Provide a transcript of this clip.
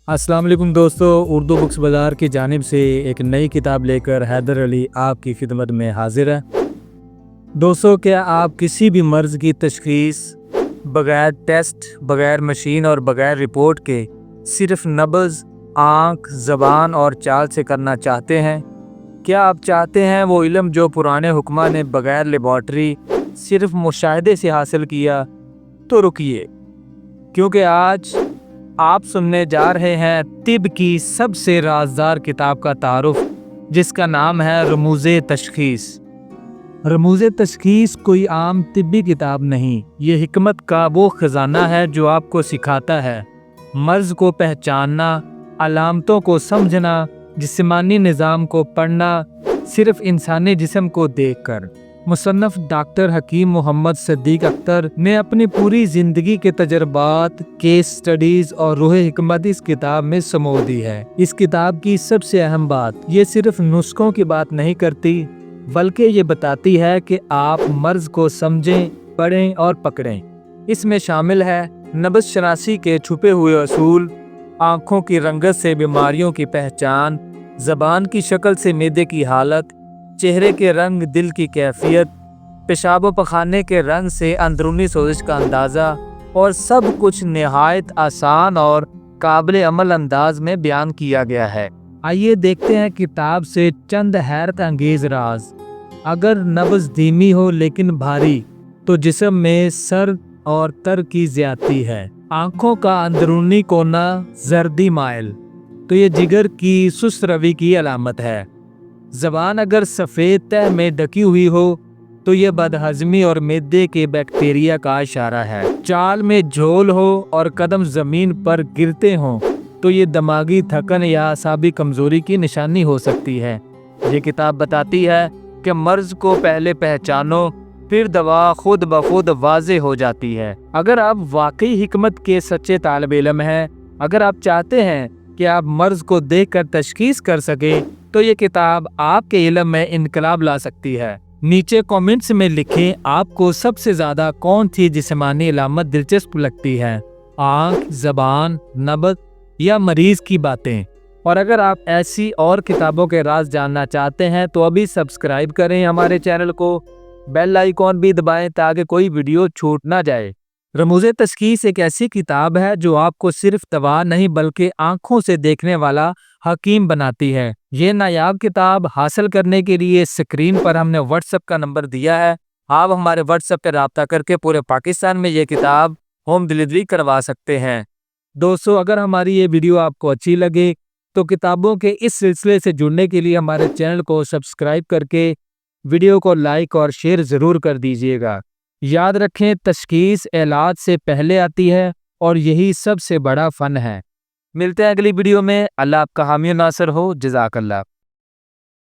अस्सलाम वालेकुम दोस्तों, उर्दू बुक्स बाज़ार की जानिब से एक नई किताब लेकर हैदर अली आपकी खिदमत में हाजिर है। दोस्तों, क्या आप किसी भी मर्ज़ की तशख़ीस बग़ैर टेस्ट, बग़ैर मशीन और बग़ैर रिपोर्ट के सिर्फ़ नब्ज़, आँख, ज़बान और चाल से करना चाहते हैं? क्या आप चाहते हैं वो इल्म जो पुराने हुक्मा ने बग़ैर लेबॉर्ट्री सिर्फ़ मुशाहिदे से हासिल किया? तो रुकिए, क्योंकि आज आप सुनने जा रहे हैं तिब की सबसे राजदार किताब का तारुफ, जिसका नाम है रमूज़े तशख़ीस। रमूज़े तशख़ीस कोई आम तिब्बी किताब नहीं, ये हिकमत का वो ख़जाना है जो आपको सिखाता है मर्ज़ को पहचानना, अलामतों को समझना, जिस्मानी निज़ाम को पढ़ना सिर्फ़ इंसानी जिस्म को देखकर। मुसन्नफ़ डॉक्टर हकीम मोहम्मद सद्दीक़ अख्तर ने अपनी पूरी ज़िंदगी के तजर्बात, केस स्टडीज़ और रूह हिकमत इस किताब में समो दी है। इस किताब की सबसे अहम बात ये सिर्फ नुस्खों की बात नहीं करती, बल्कि ये बताती है कि आप मर्ज़ को समझें, पढ़ें और पकड़ें। इसमें शामिल है नब्ज़ शनासी के छुपे हुए असूल, आँखों की रंगत से बीमारियों की पहचान, ज़बान की शक्ल से मैदे की हालत, चेहरे के रंग दिल की कैफियत, पेशाब व पखाने के रंग से अंदरूनी सोजिश का अंदाज़ा, और सब कुछ निहायत आसान और काबिल अमल अंदाज में बयान किया गया है। आइए देखते हैं किताब से चंद हैरत अंगेज़ राज। अगर नब्ज़ धीमी हो लेकिन भारी, तो जिस्म में सर और तर की ज़्यादती है। आँखों का अंदरूनी कोना जर्दी माइल, तो ये जिगर की सुस्त रवि की अलामत है। ज़बान अगर सफ़ेद तह में ढकी हुई हो, तो ये बदहज़मी और मैदे के बैक्टीरिया का इशारा है। चाल में झोल हो और कदम ज़मीन पर गिरते हों, तो ये दिमागी थकन या असाबी कमज़ोरी की निशानी हो सकती है। ये किताब बताती है कि मर्ज़ को पहले पहचानो, फिर दवा खुद ब खुद वाज़े हो जाती है। अगर आप वाकई हिकमत के सच्चे तालिब इल्म हैं, अगर आप चाहते हैं कि आप मर्ज़ को देखकर तशख़ीस कर सकें, तो ये किताब आपके इल्म में इनकलाब ला सकती है। नीचे कमेंट्स में लिखें आपको सबसे ज़्यादा कौन सी जिस्मानी अलामत दिलचस्प लगती है, आँख, ज़बान, नब्ज़ या मरीज़ की बातें। और अगर आप ऐसी और किताबों के राज जानना चाहते हैं तो अभी सब्सक्राइब करें हमारे चैनल को, बेल आइकॉन भी दबाएं ताकि कोई वीडियो छूट ना जाए। रमूज़े तशख़ीस एक ऐसी किताब है जो आपको सिर्फ दवा नहीं बल्कि आँखों से देखने वाला हकीम बनाती है। ये नायाब किताब हासिल करने के लिए स्क्रीन पर हमने व्हाट्सएप का नंबर दिया है। आप हमारे व्हाट्सएप पर रब्ता करके पूरे पाकिस्तान में ये किताब होम डिलीवरी करवा सकते हैं। दोस्तों, अगर हमारी ये वीडियो आपको अच्छी लगे तो किताबों के इस सिलसिले से जुड़ने के लिए हमारे चैनल को सब्सक्राइब करके वीडियो को लाइक और शेयर ज़रूर कर दीजिएगा। याद रखें, तशख़ीस इलाज से पहले आती है और यही सबसे बड़ा फ़न है। मिलते हैं अगली वीडियो में। अल्लाह आपका हामी नासर हो। जज़ाकल्लाह।